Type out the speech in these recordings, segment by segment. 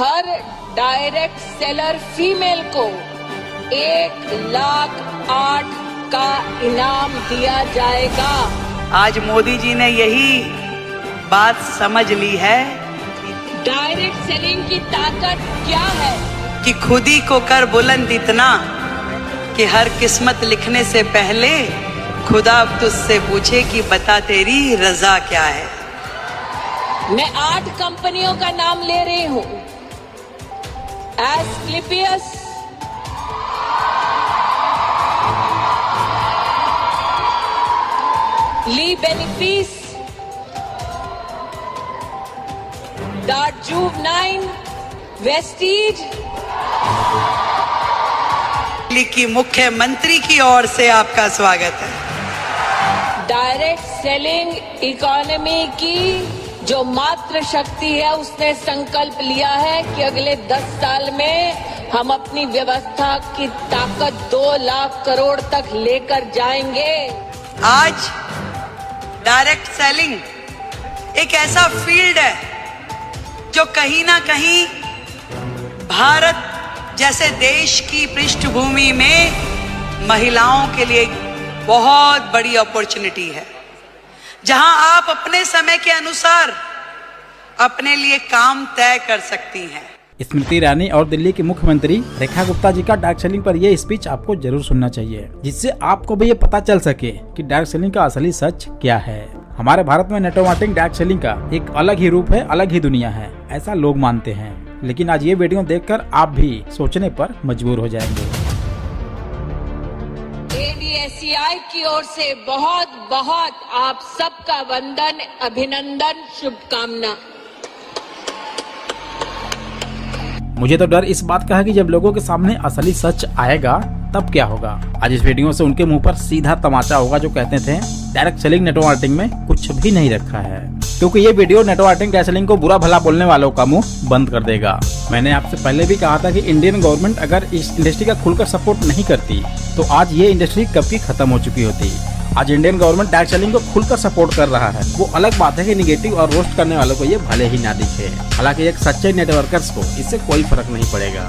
हर direct seller female को 1,08,000 का इनाम दिया जाएगा। आज मोदी जी ने यही बात समझ ली है। डायरेक्ट सेलिंग की ताकत क्या है कि खुद ही को कर बुलंद इतना कि हर किस्मत लिखने से पहले खुदा अब तुझसे पूछे कि बता तेरी रजा क्या है। मैं 8 कंपनियों का नाम ले रही हूं। एस्क्लेपियस, ली बेनिफिस, दार्जुव9, वेस्टीज। की मुख्यमंत्री की ओर से आपका स्वागत है। डायरेक्ट सेलिंग इकोनॉमी की जो मात्र शक्ति है, उसने संकल्प लिया है कि अगले 10 साल में हम अपनी व्यवस्था की ताकत 2 लाख करोड़ तक लेकर जाएंगे। आज डायरेक्ट सेलिंग एक ऐसा फील्ड है जो कहीं ना कहीं भारत जैसे देश की पृष्ठभूमि में महिलाओं के लिए बहुत बड़ी अपॉर्चुनिटी है, जहां आप अपने समय के अनुसार अपने लिए काम तय कर सकती हैं। स्मृति ईरानी और दिल्ली की मुख्यमंत्री रेखा गुप्ता जी का डायरेक्ट सेलिंग पर यह स्पीच आपको जरूर सुनना चाहिए, जिससे आपको भी ये पता चल सके कि डायरेक्ट सेलिंग का असली सच क्या है। हमारे भारत में नेटवर्क मार्केटिंग डायरेक्ट सेलिंग का एक अलग ही रूप है, अलग ही दुनिया है, ऐसा लोग मानते हैं। लेकिन आज ये वीडियो देखकर आप भी सोचने पर मजबूर हो जाएंगे। ADSCI की ओर से बहुत बहुत आप सबका वंदन, अभिनंदन, शुभकामना। मुझे तो डर इस बात का है कि जब लोगों के सामने असली सच आएगा तब क्या होगा। आज इस वीडियो से उनके मुंह पर सीधा तमाचा होगा जो कहते थे डायरेक्ट सेलिंग नेटवर्क मार्केटिंग में कुछ भी नहीं रखा है, क्योंकि ये video network marketing direct selling को बुरा भला बोलने वालों का मुंह बंद कर देगा। मैंने आपसे पहले भी कहा था कि इंडियन गवर्नमेंट अगर इस इंडस्ट्री का खुलकर सपोर्ट नहीं करती तो आज ये इंडस्ट्री कब की खत्म हो चुकी होती। आज इंडियन गवर्नमेंट डायरेक्ट सेलिंग को खुलकर सपोर्ट कर रहा है। वो अलग बात है कि निगेटिव और रोस्ट करने वालों को ये भले ही ना दिखे। हालांकि एक सच्चे नेटवर्कर्स को इससे कोई फर्क नहीं पड़ेगा।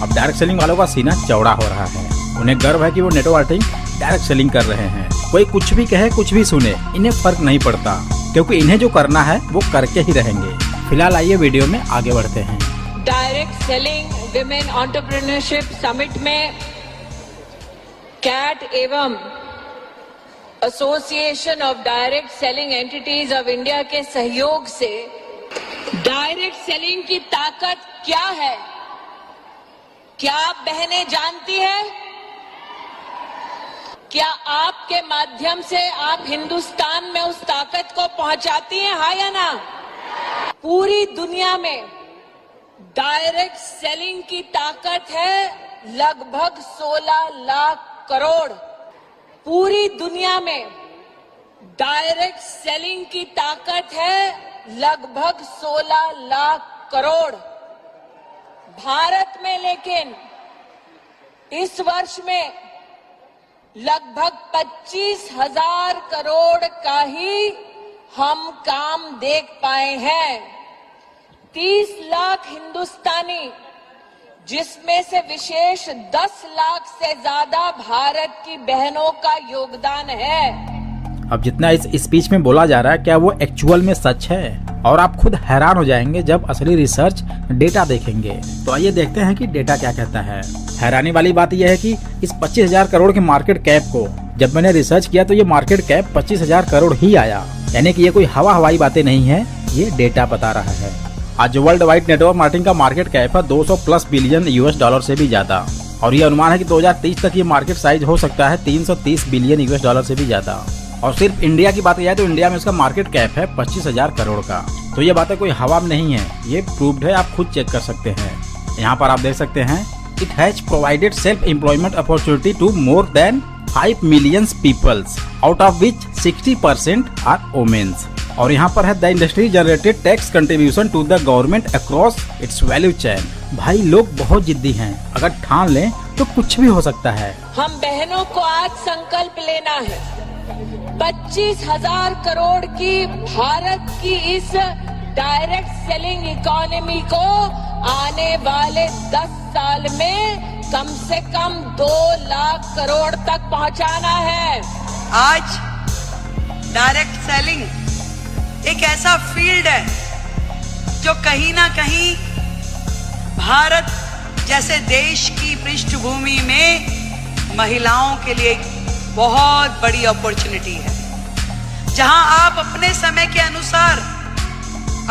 अब डायरेक्ट सेलिंग वालों का सीना चौड़ा हो रहा है। उन्हें गर्व है कि वो नेटवर्क मार्केटिंग डायरेक्ट सेलिंग कर रहे हैं। कोई कुछ भी कहे, कुछ भी सुने, इन्हें फर्क नहीं पड़ता, क्योंकि इन्हें जो करना है वो करके ही रहेंगे। फिलहाल आइए वीडियो में आगे बढ़ते हैं। Direct selling women entrepreneurship summit में कैट एवं association of direct selling entities of India के सहयोग से डायरेक्ट सेलिंग की ताकत क्या है, क्या आप बहनें जानती हैं? क्या आपके माध्यम से आप हिंदुस्तान में उस ताकत को पहुंचाती हैं, हाँ या ना? पूरी दुनिया में डायरेक्ट सेलिंग की ताकत है लगभग 16 लाख करोड़। पूरी दुनिया में डायरेक्ट सेलिंग की ताकत है लगभग 16 लाख करोड़। भारत में लेकिन इस वर्ष में लगभग 25,000 करोड़ का ही हम काम देख पाए हैं। 30 लाख हिंदुस्तानी, जिसमें से विशेष 10 लाख से ज्यादा भारत की बहनों का योगदान है। अब जितना इस स्पीच में बोला जा रहा है, क्या वो एक्चुअल में सच है? और आप खुद हैरान हो जाएंगे जब असली रिसर्च डेटा देखेंगे। तो आइए देखते हैं कि डेटा क्या कहता है। हैरानी वाली बात यह है कि इस 25,000 करोड़ के मार्केट कैप को जब मैंने रिसर्च किया तो ये मार्केट कैप 25,000 करोड़ ही आया। यानी कि ये कोई हवाई बातें नहीं है, ये डेटा बता रहा है। आज वर्ल्ड वाइड नेटवर्क मार्केटिंग का मार्केट कैप है 200+ बिलियन US डॉलर से भी ज्यादा, और ये अनुमान है कि 2030 तक ये मार्केट साइज हो सकता है 330 बिलियन US से भी ज्यादा। और सिर्फ इंडिया की बात की जाए तो इंडिया में इसका मार्केट कैप है 25,000 करोड़ का। तो ये बातें कोई हवा में नहीं है, ये प्रूव्ड है, आप खुद चेक कर सकते हैं। यहाँ पर आप देख सकते हैं, it has provided self employment opportunity to more than 5 million peoples, out of which 60% are womens. और यहाँ पर है the industry generated tax contribution to the government across its value chain. भाई लोग बहुत जिद्दी हैं, अगर ठान लें तो कुछ भी हो सकता है। हम बहनों को आज संकल्प लेना है 25,000 करोड़ की भारत की इस डायरेक्ट सेलिंग इकोनॉमी को आने वाले 10 साल में कम से कम 2 लाख करोड़ तक पहुंचाना है। आज डायरेक्ट सेलिंग एक ऐसा फील्ड है जो कहीं ना कहीं भारत जैसे देश की पृष्ठभूमि में महिलाओं के लिए एक बहुत बड़ी अपॉर्चुनिटी है, जहां आप अपने समय के अनुसार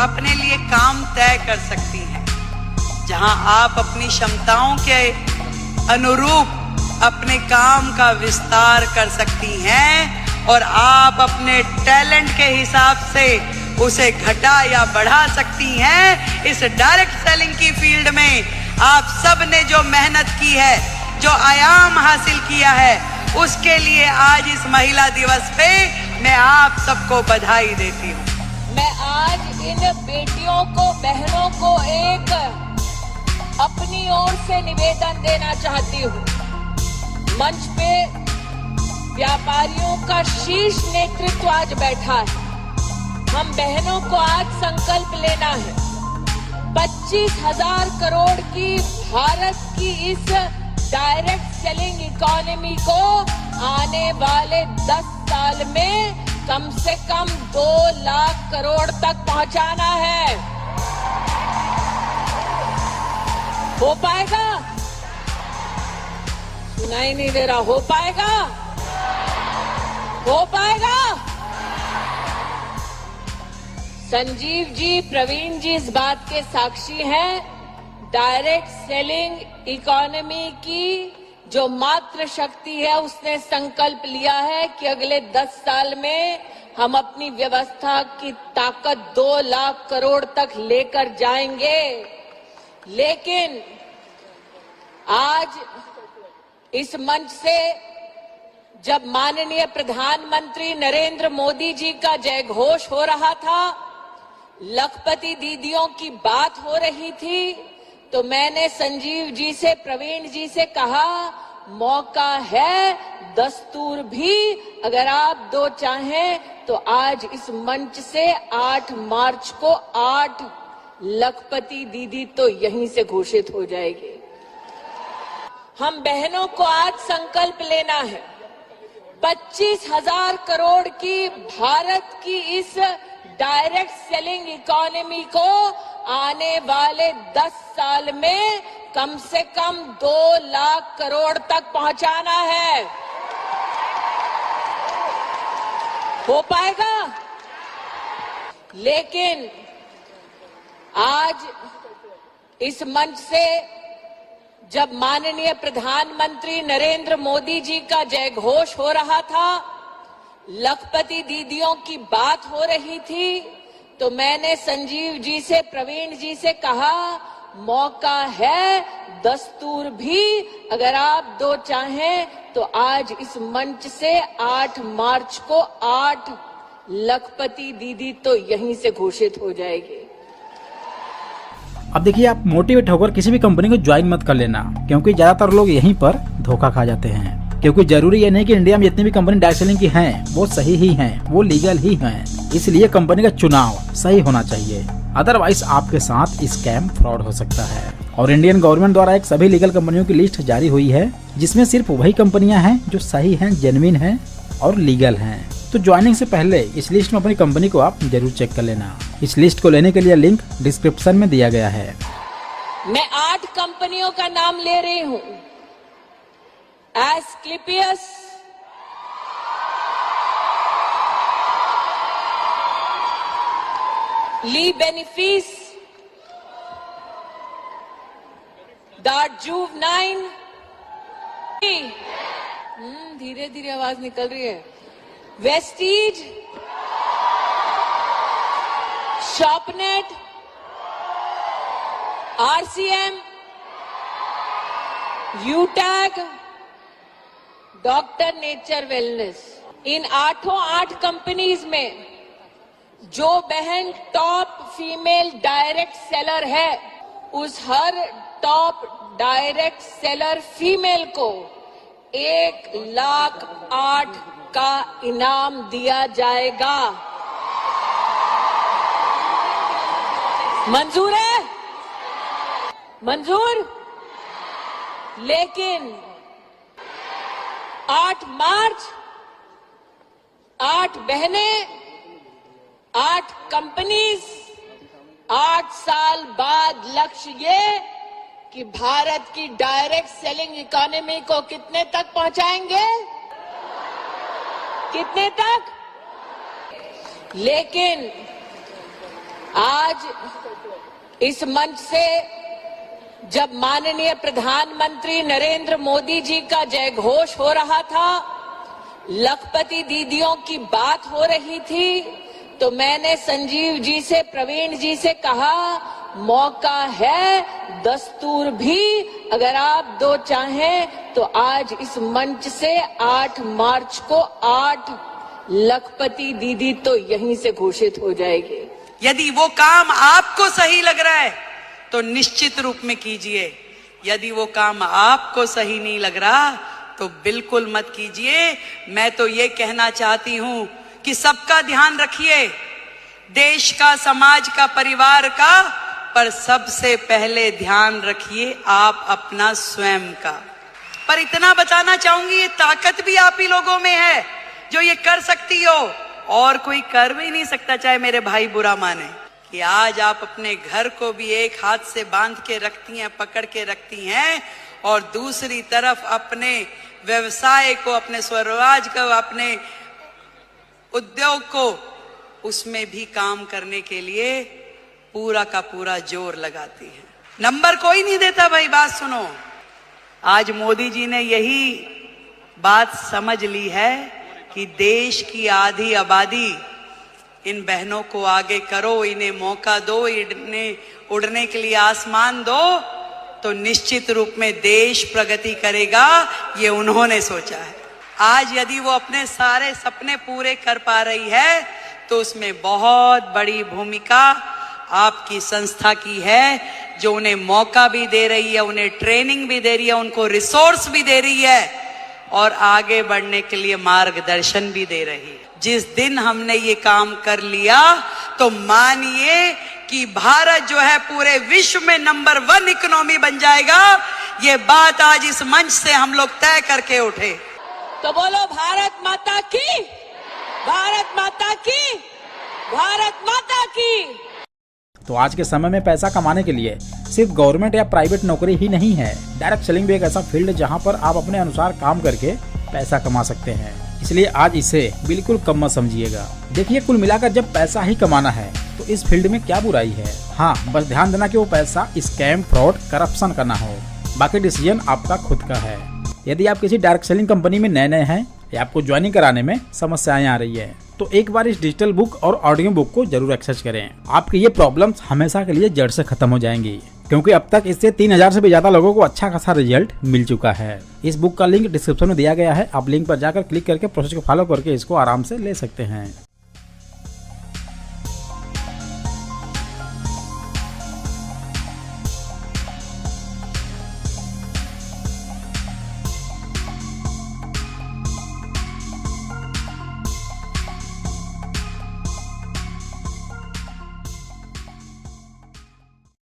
अपने लिए काम तय कर सकती हैं, जहां आप अपनी क्षमताओं के अनुरूप अपने काम का विस्तार कर सकती हैं और आप अपने टैलेंट के हिसाब से उसे घटा या बढ़ा सकती हैं। इस डायरेक्ट सेलिंग की फील्ड में आप सब ने जो मेहनत की है, जो आयाम हासिल किया है, उसके लिए आज इस महिला दिवस पे मैं आप सबको बधाई देती हूँ। मैं आज इन बेटियों को, बहनों को एक अपनी ओर से निवेदन देना चाहती हूँ। मंच पे व्यापारियों का शीर्ष नेतृत्व आज बैठा है। हम बहनों को आज संकल्प लेना है, 25,000 करोड़ की भारत की इस डायरेक्ट सेलिंग इकोनॉमी को आने वाले 10 साल में कम से कम 2 लाख करोड़ तक पहुंचाना है। हो पाएगा? सुनाई नहीं दे रहा। हो पाएगा? हो पाएगा? संजीव जी, प्रवीण जी इस बात के साक्षी हैं। डायरेक्ट सेलिंग इकोनॉमी की जो मात्र शक्ति है, उसने संकल्प लिया है कि अगले 10 साल में हम अपनी व्यवस्था की ताकत 2 लाख करोड़ तक लेकर जाएंगे। लेकिन आज इस मंच से जब माननीय प्रधानमंत्री नरेंद्र मोदी जी का जयघोष हो रहा था, लखपति दीदियों की बात हो रही थी, तो मैंने संजीव जी से, प्रवीण जी से कहा, मौका है, दस्तूर भी, अगर आप 2 चाहें तो आज इस मंच से 8 मार्च को 8 लखपति दीदी तो यहीं से घोषित हो जाएगी। हम बहनों को आज संकल्प लेना है, 25,000 करोड़ की भारत की इस डायरेक्ट सेलिंग इकोनॉमी को आने वाले 10 साल में कम से कम 2 लाख करोड़ तक पहुंचाना है। हो पाएगा? लेकिन आज इस मंच से जब माननीय प्रधानमंत्री नरेंद्र मोदी जी का जयघोष हो रहा था, लखपति दीदियों की बात हो रही थी, तो मैंने संजीव जी से, प्रवीण जी से कहा, मौका है, दस्तूर भी, अगर आप 2 चाहें तो आज इस मंच से 8 मार्च को 8 लखपति दीदी तो यहीं से घोषित हो जाएगी। अब देखिए, आप मोटिवेट होकर किसी भी कंपनी को ज्वाइन मत कर लेना, क्योंकि ज्यादातर लोग यहीं पर धोखा खा जाते हैं। क्योंकि जरूरी ये नहीं कि इंडिया में जितनी भी कंपनी डायरेक्ट सेलिंग की हैं, वो सही ही हैं, वो लीगल ही हैं। इसलिए कंपनी का चुनाव सही होना चाहिए, अदरवाइज आपके साथ स्कैम, फ्रॉड हो सकता है। और इंडियन गवर्नमेंट द्वारा एक सभी लीगल कंपनियों की लिस्ट जारी हुई है, जिसमें सिर्फ वही कंपनियां हैं जो सही हैं, जेन्युइन हैं और लीगल हैं। तो ज्वाइनिंग से पहले इस लिस्ट में अपनी कंपनी को आप जरूर चेक कर लेना। इस लिस्ट को लेने के लिए लिंक डिस्क्रिप्शन में दिया गया है। मैं 8 कंपनियों का नाम ले रही हूं। एस्क्लेपियस, ली बेनिफिस, दार्जुवनाइन, धीरे धीरे आवाज निकल रही है, Vestige, Shopnet, RCM, Utag, Doctor Nature Wellness. इन 8 कंपनीज में जो बहन टॉप फीमेल डायरेक्ट सेलर है, उस हर टॉप डायरेक्ट सेलर फीमेल को 1,08,000 का इनाम दिया जाएगा। मंजूर है? मंजूर? लेकिन 8 मार्च 8 बहनें, 8 कंपनीज, 8 साल बाद लक्ष्य ये कि भारत की डायरेक्ट सेलिंग इकोनॉमी को कितने तक पहुंचाएंगे? कितने तक? लेकिन आज इस मंच से जब माननीय प्रधानमंत्री नरेंद्र मोदी जी का जय घोष हो रहा था, लखपति दीदियों की बात हो रही थी, तो मैंने संजीव जी से, प्रवीण जी से कहा, मौका है, दस्तूर भी अगर आप दो चाहें तो आज इस मंच से 8 मार्च को 8 लखपति दीदी तो यहीं से घोषित हो जाएगी। यदि वो काम आपको सही लग रहा है तो निश्चित रूप में कीजिए। यदि वो काम आपको सही नहीं लग रहा तो बिल्कुल मत कीजिए। मैं तो ये कहना चाहती हूं कि सबका ध्यान रखिए, देश का, समाज का, परिवार का, पर सबसे पहले ध्यान रखिए आप अपना स्वयं का। पर इतना बताना चाहूंगी, ये ताकत भी आप ही लोगों में है जो ये कर सकती हो, और कोई कर भी नहीं सकता, चाहे मेरे भाई बुरा माने, कि आज आप अपने घर को भी एक हाथ से बांध के रखती हैं, पकड़ के रखती हैं, और दूसरी तरफ अपने व्यवसाय को, अपने स्वरोजगार को, अपने उद्योग को, उसमें भी काम करने के लिए पूरा का पूरा जोर लगाती है। नंबर कोई नहीं देता भाई, बात सुनो। आज मोदी जी ने यही बात समझ ली है कि देश की आधी आबादी, इन बहनों को आगे करो, इन्हें मौका दो, इन्हें उड़ने के लिए आसमान दो, तो निश्चित रूप में देश प्रगति करेगा। ये उन्होंने सोचा है। आज यदि वो अपने सारे सपने पूरे कर पा रही है तो उसमें बहुत बड़ी भूमिका आपकी संस्था की है, जो उन्हें मौका भी दे रही है, उन्हें ट्रेनिंग भी दे रही है, उनको रिसोर्स भी दे रही है, और आगे बढ़ने के लिए मार्गदर्शन भी दे रही है। जिस दिन हमने ये काम कर लिया तो मानिए कि भारत जो है पूरे विश्व में नंबर 1 इकोनॉमी बन जाएगा। ये बात आज इस मंच से हम लोग तय करके उठे। तो बोलो भारत माता की, भारत माता की, भारत माता की। तो आज के समय में पैसा कमाने के लिए सिर्फ गवर्नमेंट या प्राइवेट नौकरी ही नहीं है, डायरेक्ट सेलिंग भी एक ऐसा फील्ड है जहां पर आप अपने अनुसार काम करके पैसा कमा सकते हैं। इसलिए आज इसे बिल्कुल कम मत समझिएगा। देखिए, कुल मिलाकर जब पैसा ही कमाना है तो इस फील्ड में क्या बुराई है। हाँ, बस ध्यान देना कि वो पैसा स्कैम, फ्रॉड, करप्शन का ना हो। बाकी डिसीजन आपका खुद का है। यदि आप किसी डायरेक्ट सेलिंग कंपनी में नए हैं या आपको ज्वाइनिंग कराने में समस्याएं आ रही है तो एक बार इस डिजिटल बुक और ऑडियो बुक को जरूर एक्सेस करें। आपकी ये प्रॉब्लम्स हमेशा के लिए जड़ से खत्म हो जाएंगी, क्योंकि अब तक इससे 3000 से भी ज्यादा लोगों को अच्छा खासा रिजल्ट मिल चुका है। इस बुक का लिंक डिस्क्रिप्शन में दिया गया है, आप लिंक पर जाकर क्लिक करके प्रोसेस को फॉलो करके इसको आराम से ले सकते हैं।